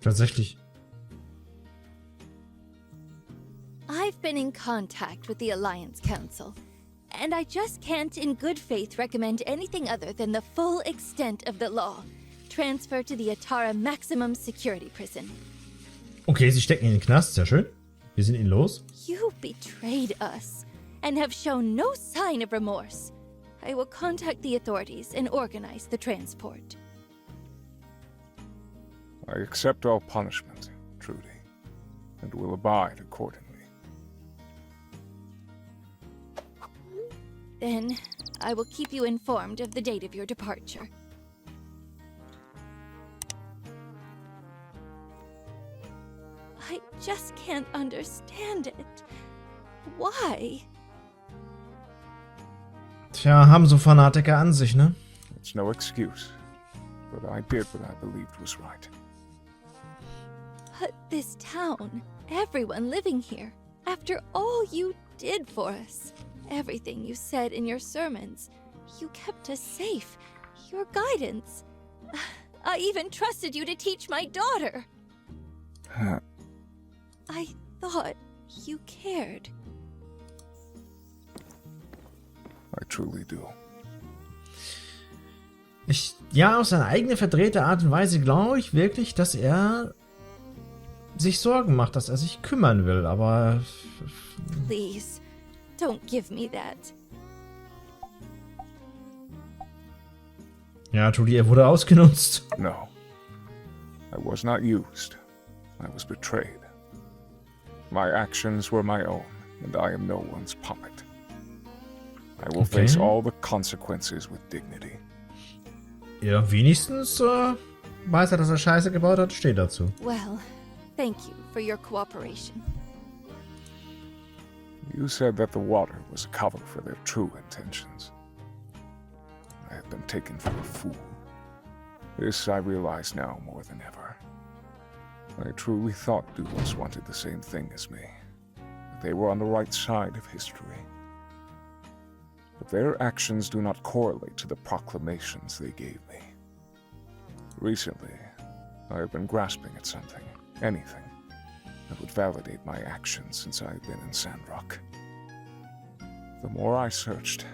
Tatsächlich. I've been in contact with the Alliance Council, and I just can't in good faith recommend anything other than the full extent of the law. Transfer to the Atara Maximum Security Prison. Okay, sie stecken ihn in den Knast, sehr schön. Wir sind ihn los. You betrayed us and have shown no sign of remorse. I will contact the authorities and organize the transport. I accept all punishment, Trudy, and will abide accordingly. Then, I will keep you informed of the date of your departure. I just can't understand it. Why? Tja, haben so Fanatiker an sich, ne? It's no excuse, but I did what I believed was right. But this town, everyone living here, after all you did for us, everything you said in your sermons, you kept us safe, your guidance. I even trusted you to teach my daughter. I thought you cared. I truly do. Ja, auf seine eigene verdrehte Art und Weise glaube ich wirklich, dass er sich Sorgen macht, dass er sich kümmern will, aber... Please, don't give me that. Ja, Trudy, er wurde ausgenutzt. No. I was not used. I was betrayed. My actions were my own, and I am no one's puppet. I will face all the consequences with dignity. Ja, wenigstens weiß er, dass er Scheiße gebaut hat, steht dazu. Well, thank you for your cooperation. You said that the water was a cover for their true intentions. I have been taken for a fool. This I realize now more than ever. I truly thought Duos wanted the same thing as me. That they were on the right side of history. But their actions do not correlate to the proclamations they gave me. Recently, I have been grasping at something, anything, that would validate my actions since I have been in Sandrock. The more I searched,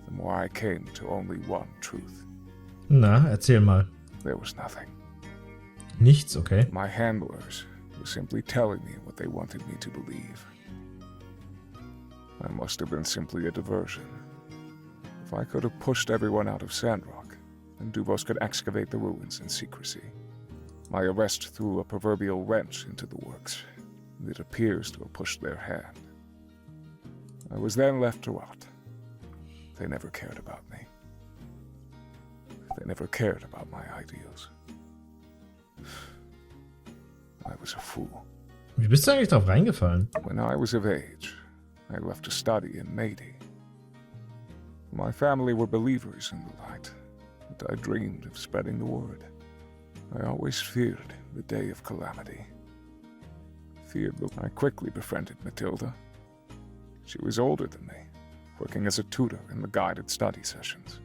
the more I came to only one truth. Na, erzähl mal. There was nothing. Nichts, okay. My handlers were simply telling me what they wanted me to believe. I must have been simply a diversion. If I could have pushed everyone out of Sandrock, then Duvos could excavate the ruins in secrecy. My arrest threw a proverbial wrench into the works, and it appears to have pushed their hand. I was then left to rot. They never cared about me. They never cared about my ideals. I was a fool. Wie bist du eigentlich drauf reingefallen? When I was of age, I left to study in Madi. My family were believers in the light, and I dreamed of spreading the word. I always feared the day of calamity. I quickly befriended Matilda. She was older than me, working as a tutor in the guided study sessions.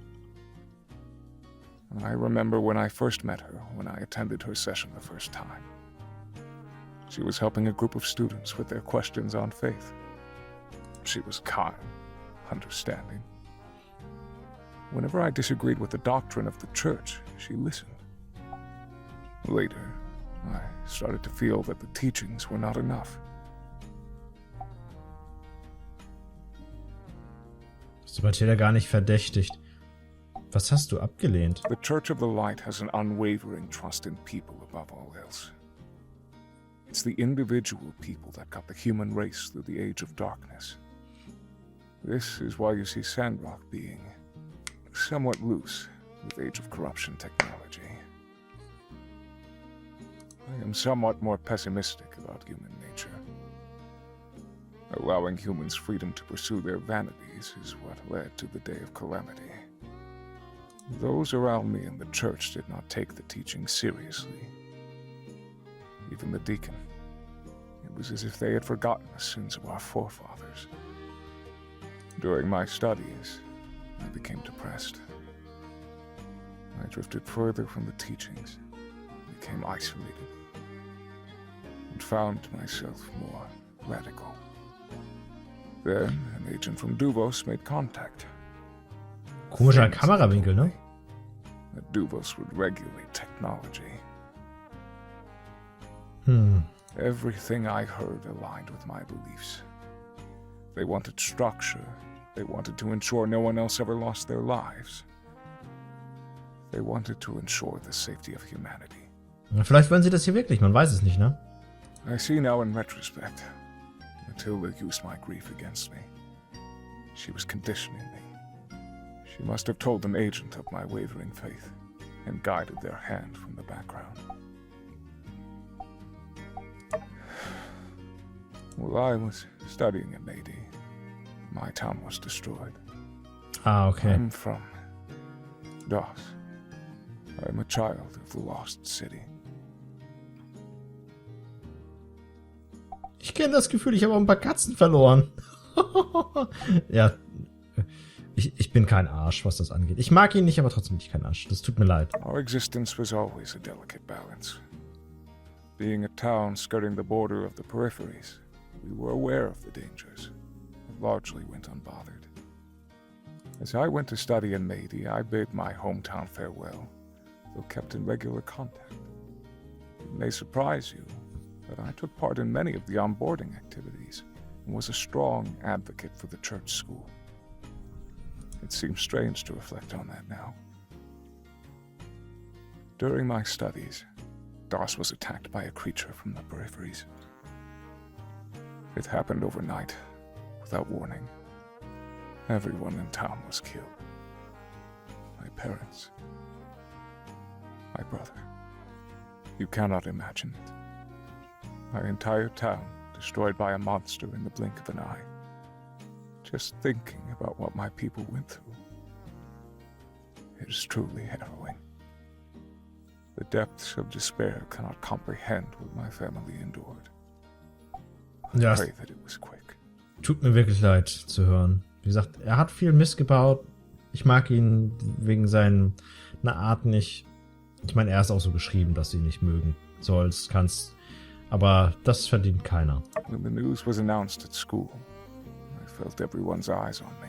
I remember when I first met her, when I attended her session the first time. She was helping a group of students with their questions on faith. She was kind, understanding. Whenever I disagreed with the doctrine of the church, she listened. Later, I started to feel that the teachings were not enough. Hast du Matilda gar nicht verdächtigt. Was hast du abgelehnt? The Church of the Light has an unwavering trust in people above all else. It's the individual people that got the human race through the age of darkness. This is why you see Sandrock being somewhat loose with age of corruption technology. I am somewhat more pessimistic about human nature. Allowing humans freedom to pursue their vanities is what led to the day of calamity. Those around me in the church did not take the teaching seriously. Even the deacon. It was as if they had forgotten the sins of our forefathers. During my studies, I became depressed. I drifted further from the teachings, became isolated, and found myself more radical. Then an agent from Duvos made contact. Komischer Things Kamerawinkel, ne? that Duvos would regulate technology. Everything I heard aligned with my beliefs. They wanted structure. They wanted to ensure no one else ever lost their lives. They wanted to ensure the safety of humanity. Ja, vielleicht wollen sie das hier wirklich, man weiß es nicht, ne? I see now in retrospect, Matilda used my grief against me. She was conditioning me. She must have told an agent of my wavering faith and guided their hand from the background. While I was studying at Nady, my town was destroyed. Ah, okay. I'm from DOS. I'm a child of the lost city. Ich kenne das Gefühl, ich habe auch ein paar Katzen verloren. Ja, ich bin kein Arsch, was das angeht. Ich mag ihn nicht, aber trotzdem bin ich kein Arsch. Das tut mir leid. Our existence was always a delicate balance. Being a town skirting the border of the peripheries, we were aware of the dangers, but largely went unbothered. As I went to study in Nady, I bid my hometown farewell, though kept in regular contact. It may surprise you, but I took part in many of the onboarding activities and was a strong advocate for the church school. It seems strange to reflect on that now. During my studies, DOS was attacked by a creature from the peripheries. It happened overnight, without warning. Everyone in town was killed. My parents. My brother. You cannot imagine it. My entire town destroyed by a monster in the blink of an eye. Just thinking about what my people went through. It is truly harrowing. The depths of despair cannot comprehend what my family endured. Ja, I pray that it was quick. tut mir wirklich leid zu hören. Wie gesagt, er hat viel Mist gebaut. Ich mag ihn wegen seiner Art nicht. Ich meine, er ist auch so geschrieben, dass du ihn nicht mögen sollst, kannst. Aber das verdient keiner. When the news was announced at school, I felt everyone's eyes on me.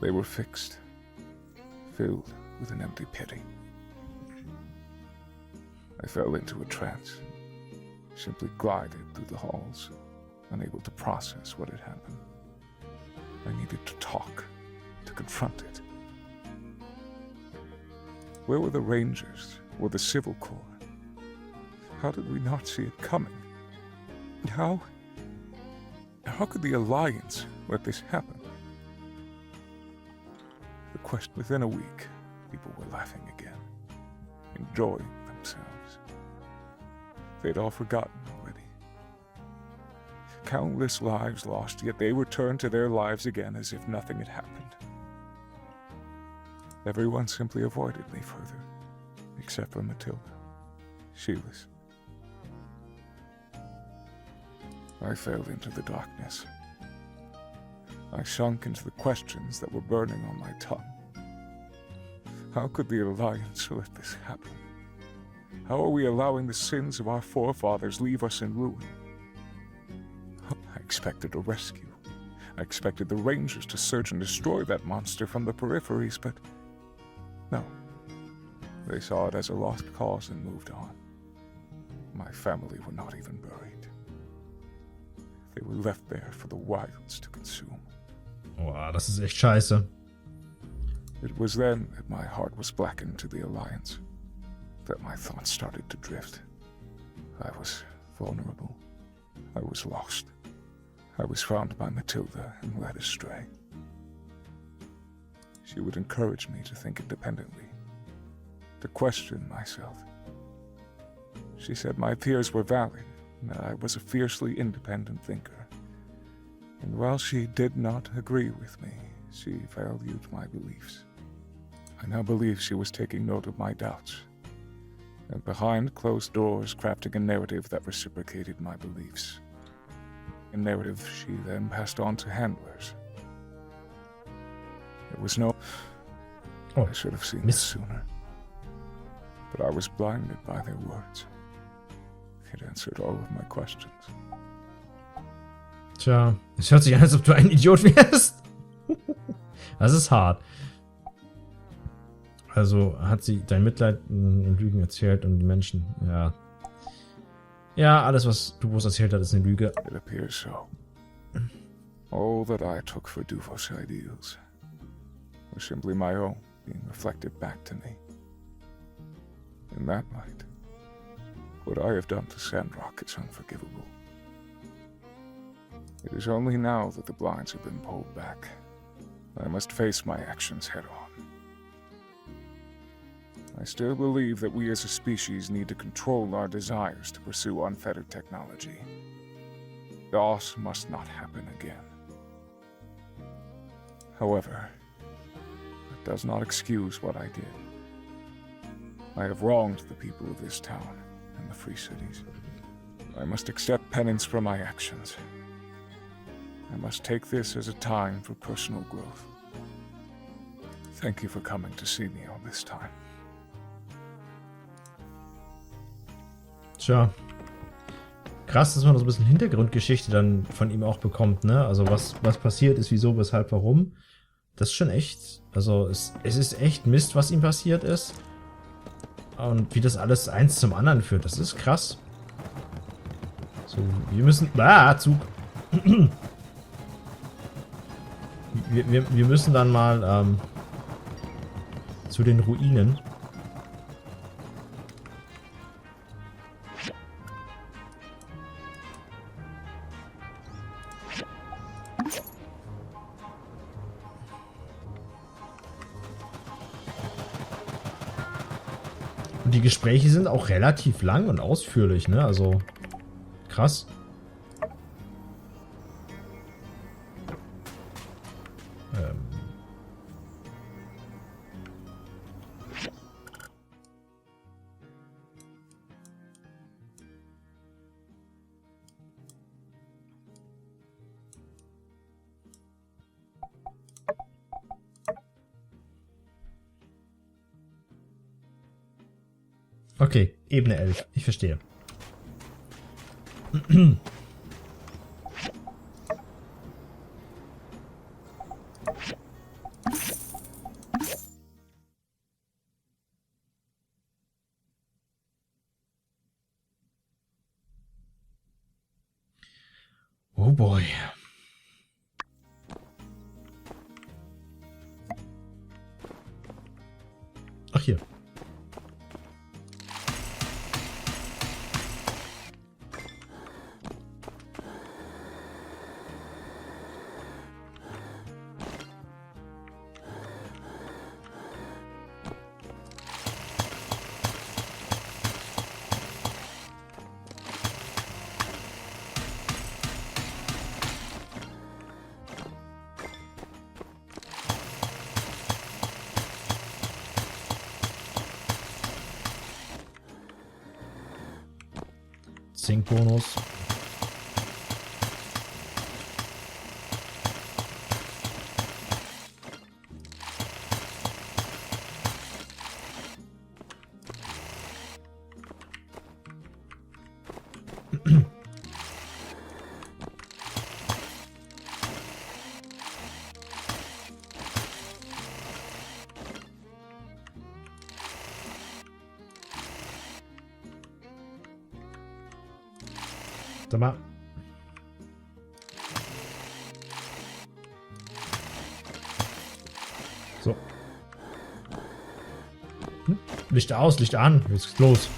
They were fixed, filled with an empty pity. I fell into a trance, simply glided through the halls, unable to process what had happened. I needed to talk, to confront it. Where were the Rangers or the Civil Corps? How did we not see it coming? How could the Alliance let this happen? Within a week, people were laughing again, enjoying themselves. They'd all forgotten already. Countless lives lost, yet they returned to their lives again as if nothing had happened. Everyone simply avoided me further, except for Matilda. She was. I fell into the darkness. I sunk into the questions that were burning on my tongue. How could the Alliance let this happen? How are we allowing the sins of our forefathers leave us in ruin? I expected a rescue. I expected the Rangers to search and destroy that monster from the peripheries, but no. They saw it as a lost cause and moved on. My family were not even buried. They were left there for the wilds to consume. Boah, das ist echt scheiße. It was then that my heart was blackened to the Alliance, that my thoughts started to drift. I was vulnerable. I was lost. I was found by Matilda and led astray. She would encourage me to think independently, to question myself. She said my fears were valid, and that I was a fiercely independent thinker. And while she did not agree with me, she valued my beliefs. I now believe she was taking note of my doubts, and behind closed doors crafting a narrative that reciprocated my beliefs. A narrative she then passed on to handlers. There was no... I should have seen this sooner. But I was blinded by their words. It answered all of my questions. Tja, es hört sich an, als ob du ein Idiot wärst. Das ist hart. Also hat sie dein Mitleid und Lügen erzählt und die Menschen, ja. Ja, alles, was Duvos erzählt hat, ist eine Lüge. It appears so. All that I took for Duvos' ideals were simply my own, being reflected back to me. In that light, what I have done to Sandrock is unforgivable. It is only now that the blinds have been pulled back. I must face my actions head-on. I still believe that we as a species need to control our desires to pursue unfettered technology. This must not happen again. However, that does not excuse what I did. I have wronged the people of this town and the free cities. I must accept penance for my actions. I must take this as a time for personal growth. Thank you for coming to see me all this time. Tja. Krass, dass man so ein bisschen Hintergrundgeschichte dann von ihm auch bekommt, ne? Also was passiert ist, wieso, weshalb, warum. Das ist schon echt, also es ist echt Mist, was ihm passiert ist. Und wie das alles eins zum anderen führt, das ist krass. So, wir müssen... Zug. Wir müssen dann mal zu den Ruinen. Und die Gespräche sind auch relativ lang und ausführlich, ne? Also krass. Okay, Ebene 11. Ich verstehe. Oh boy. Ach hier. Bonus. Sag mal. So. Licht aus, Licht an. Jetzt geht's los.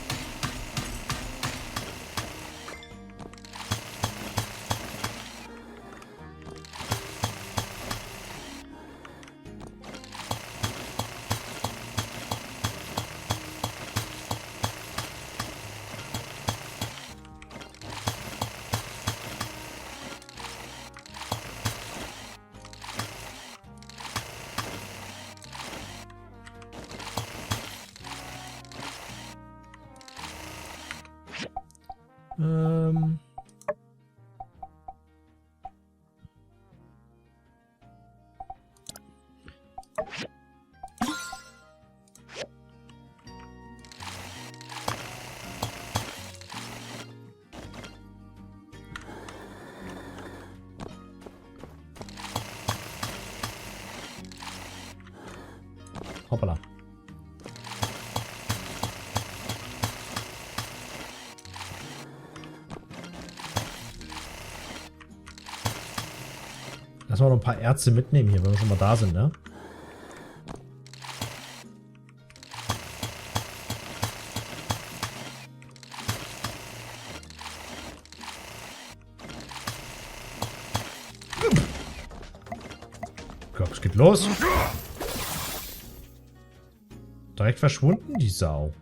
Hoppala. Lass mal noch ein paar Ärzte mitnehmen hier, wenn wir schon mal da sind, ne? Gott, es geht los. Direkt verschwunden, die Sau.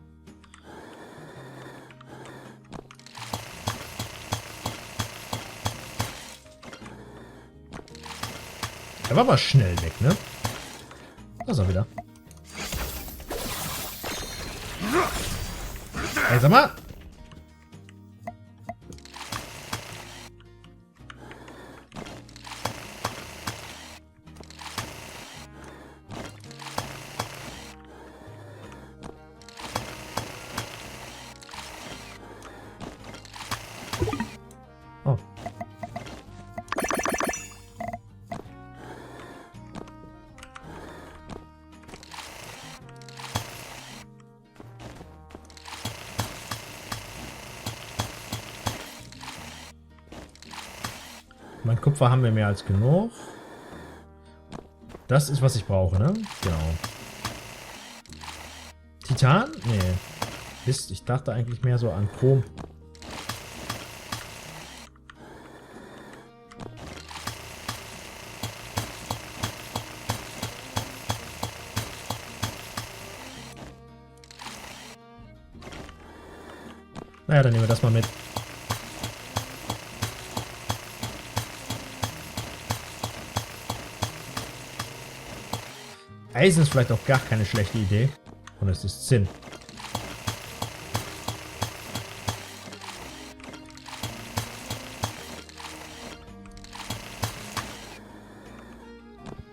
Der war aber schnell weg, ne? Da ist er wieder. Ey, sag mal! Oh. Mein Kupfer haben wir mehr als genug. Das ist, was ich brauche, ne? Genau. Titan? Nee. Mist, ich dachte eigentlich mehr so an Chrom. Naja, dann nehmen wir das mal mit. Eisen ist vielleicht auch gar keine schlechte Idee. Und es ist Zinn.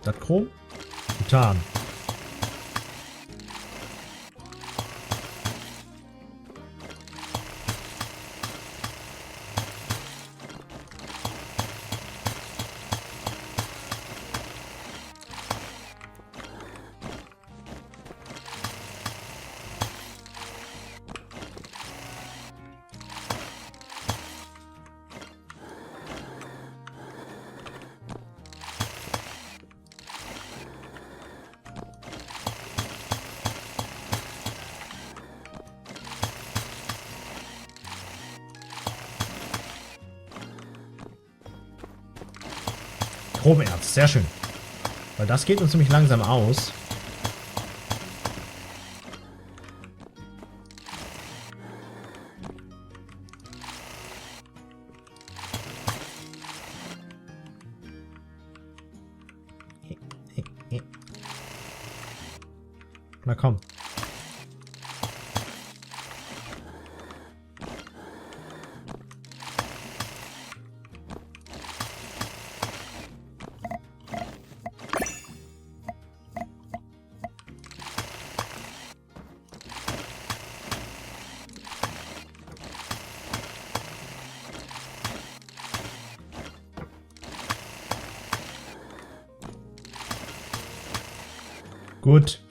Das Chrom? Titan. Chromerz, sehr schön. Weil das geht uns ziemlich langsam aus. Na komm. Gut.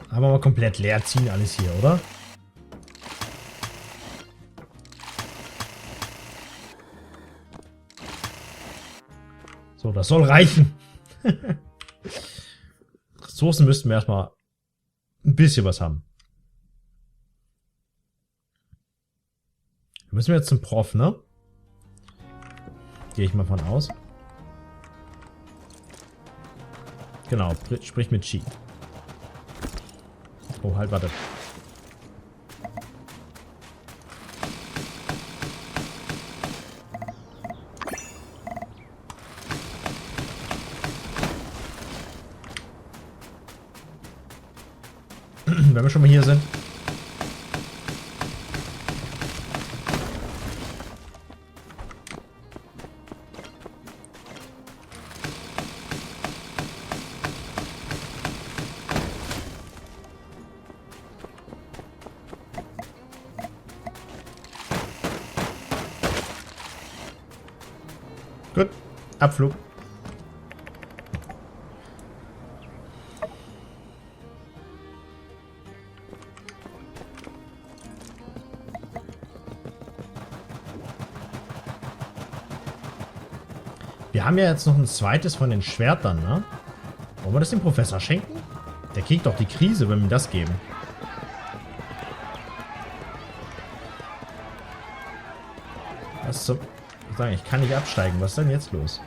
Aber mal komplett leer ziehen alles hier, oder? So, das soll reichen. Ressourcen müssten wir erstmal ein bisschen was haben. Müssen wir jetzt zum Prof, ne? Gehe ich mal von aus. Genau, sprich mit Chi. Oh, halt, warte. Wenn wir schon mal hier sind. Gut. Abflug. Wir haben ja jetzt noch ein zweites von den Schwertern, ne? Wollen wir das dem Professor schenken? Der kriegt doch die Krise, wenn wir ihm das geben. Was zum... Ich sagen, ich kann nicht absteigen. Was ist denn jetzt los?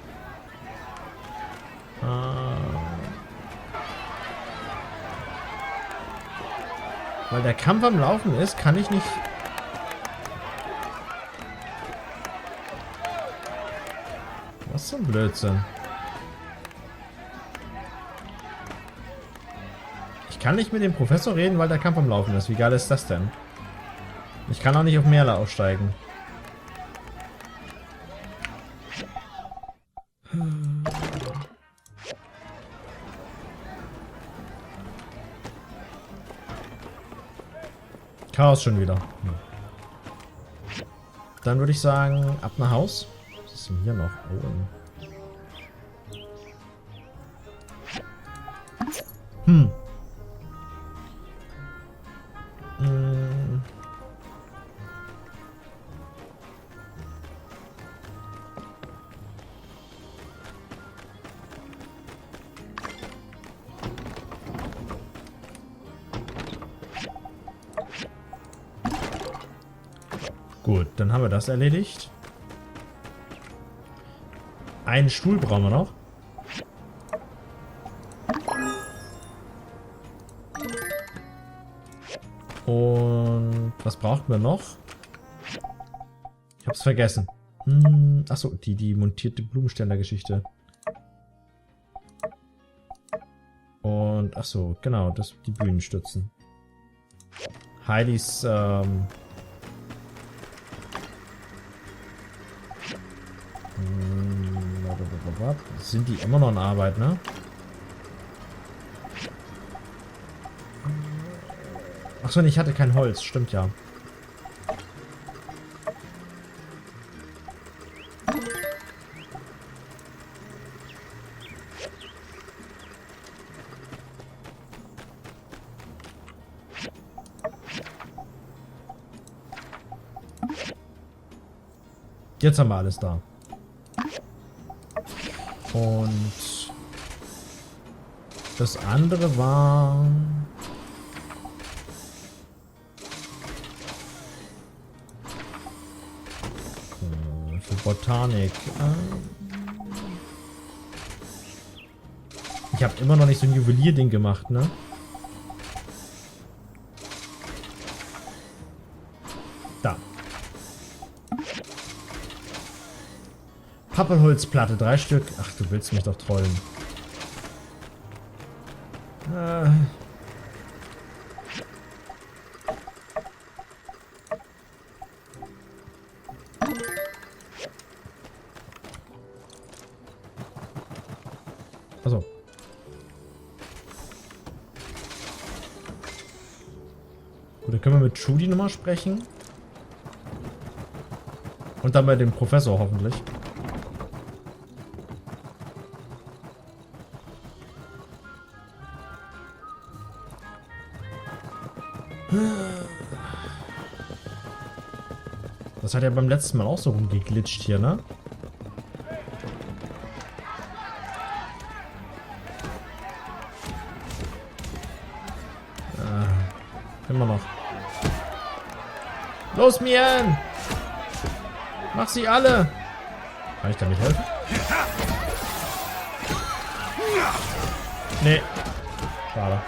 Weil der Kampf am Laufen ist, kann ich nicht... Was zum Blödsinn? Ich kann nicht mit dem Professor reden, weil der Kampf am Laufen ist. Wie geil ist das denn? Ich kann auch nicht auf Meerle aufsteigen. Chaos schon wieder. Dann würde ich sagen, ab nach Haus. Was ist denn hier noch? Oh. Gut, dann haben wir das erledigt. Einen Stuhl brauchen wir noch. Und was brauchten wir noch? Ich hab's vergessen. Achso, die montierte Blumenständer-Geschichte. Und achso, genau, die Bühnenstützen. Heidis sind die immer noch in Arbeit, ne? Achso, ich hatte kein Holz, stimmt ja. Jetzt haben wir alles da. Und das andere war... für Botanik. Ich habe immer noch nicht so ein Juwelierding gemacht, ne? Da. Pappelholzplatte, 3 Stück. Ach, du willst mich doch trollen. Achso. Gut, dann können wir mit Trudy nochmal sprechen. Und dann bei dem Professor hoffentlich. Das hat ja beim letzten Mal auch so rumgeglitscht hier, ne? Immer noch. Los, Mien! Mach sie alle! Kann ich damit helfen? Nee. Schade.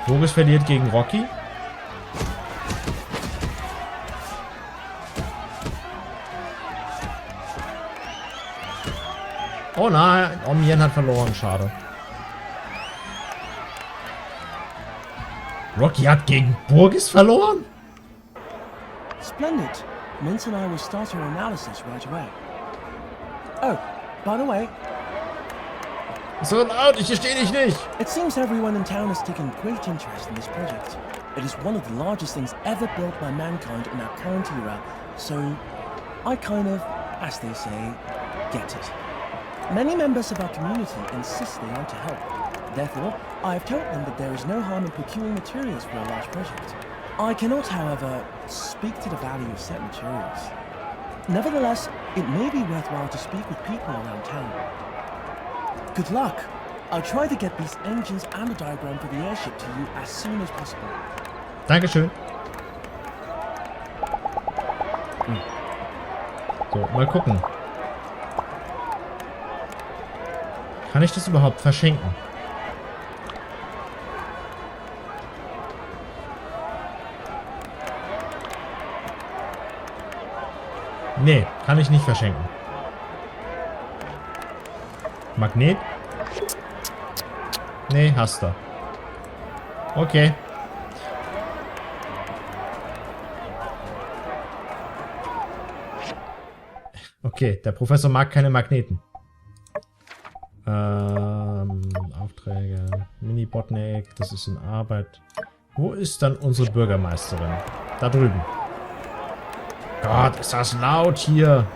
Boris verliert gegen Rocky. Oh nein, Mien hat verloren, schade. Rocky hat gegen Burgess verloren? Splendid. Mince and I will start our analysis right away. Oh, by the way. So laut, ich verstehe dich nicht. It seems everyone in town has taken great interest in this project. It is one of the largest things ever built by mankind in our current era, so I kind of, as they say, get it. Many members of our community insist they want to help. Therefore, I have told them that there is no harm in procuring materials for a large project. I cannot, however, speak to the value of said materials. Nevertheless, it may be worthwhile to speak with people around town. Good luck. I'll try to get these engines and a diagram for the airship to you as soon as possible. Dankeschön. So, mal gucken. Kann ich das überhaupt verschenken? Nee, kann ich nicht verschenken. Magnet? Nee, hast du. Okay. Okay, der Professor mag keine Magneten. Aufträge. Mini-Botnik, das ist in Arbeit. Wo ist dann unsere Bürgermeisterin? Da drüben. Gott, ist das laut hier.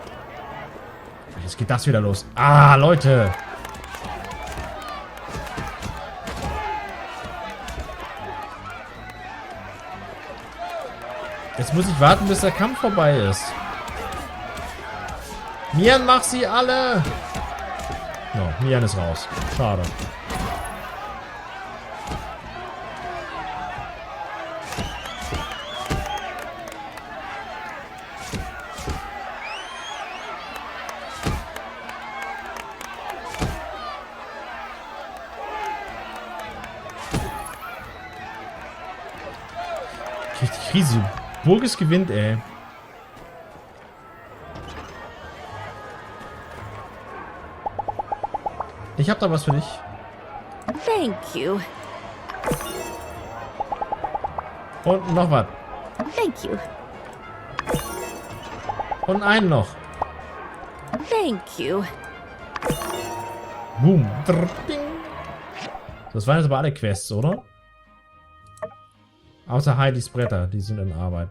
Jetzt geht das wieder los. Ah, Leute. Jetzt muss ich warten, bis der Kampf vorbei ist. Mian, mach sie alle! No, Mian ist raus. Schade. Richtig Krise. Burgess gewinnt, ey. Ich hab da was für dich. Thank you. Und noch was. Thank you. Und einen noch. Thank you. Boom. Drr, ding. Das waren jetzt aber alle Quests, oder? Außer Heidis Bretter, die sind in Arbeit.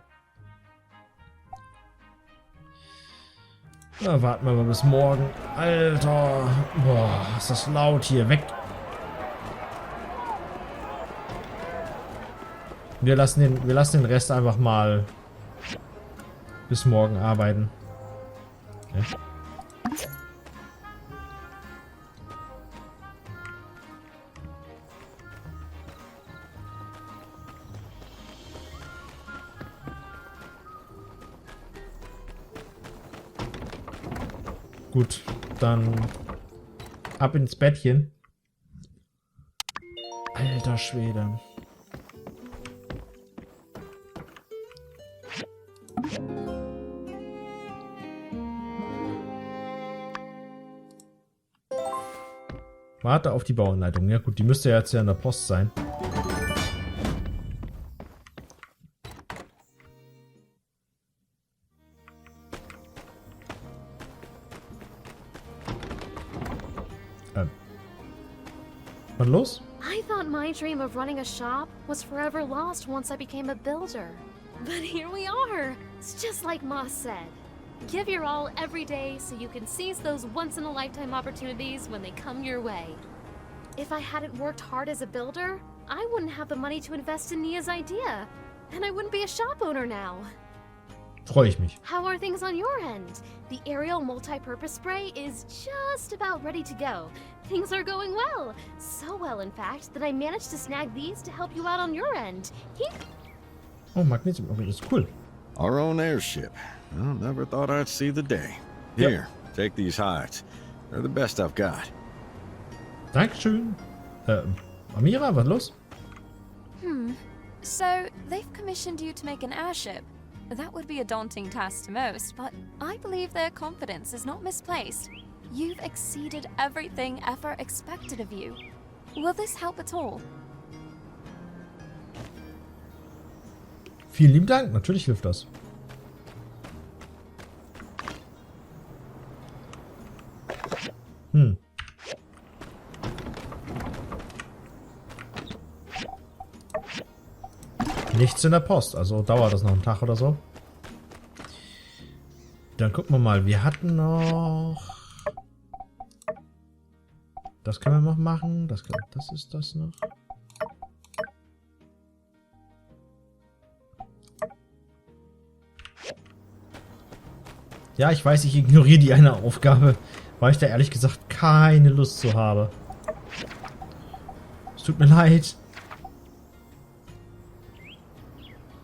Na, warten wir mal bis morgen. Alter. Boah, ist das laut hier. Weg. Wir lassen den Rest einfach mal bis morgen arbeiten. Okay. Gut, dann ab ins Bettchen. Alter Schwede. Warte auf die Bauanleitung. Ja gut, die müsste ja jetzt ja in der Post sein. Was los? I thought my dream of running a shop was forever lost once I became a builder. But here we are. It's just like Moss said. Give your all every day so you can seize those once-in-a-lifetime opportunities when they come your way. If I hadn't worked hard as a builder, I wouldn't have the money to invest in Nia's idea. And I wouldn't be a shop owner now. Freue ich mich. How are things on your end? The aerial multi-purpose spray is just about ready to go. Things are going well. So well, in fact, that I managed to snag these to help you out on your end. Oh, Magnesium. Okay, das ist cool. Our own airship. Well, never thought I'd see the day. Here, take these hides. They're the best I've got. Dankeschön. Amira, was los? So, they've commissioned you to make an airship. That would be a daunting task to most, but I believe their confidence is not misplaced. You've exceeded everything ever expected of you. Will this help at all? Vielen lieben Dank. Natürlich hilft das. Nichts in der Post, also dauert das noch einen Tag oder so. Dann gucken wir mal, wir hatten noch Das können wir noch machen. Das ist das noch. Ja, ich weiß, ich ignoriere die eine Aufgabe, weil ich da ehrlich gesagt keine Lust zu habe. Es tut mir leid.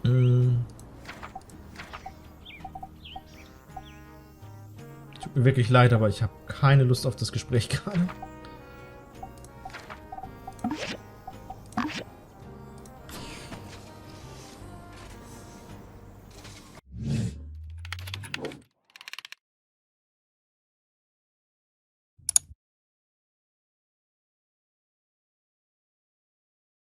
Tut mir wirklich leid, aber ich habe keine Lust auf das Gespräch gerade.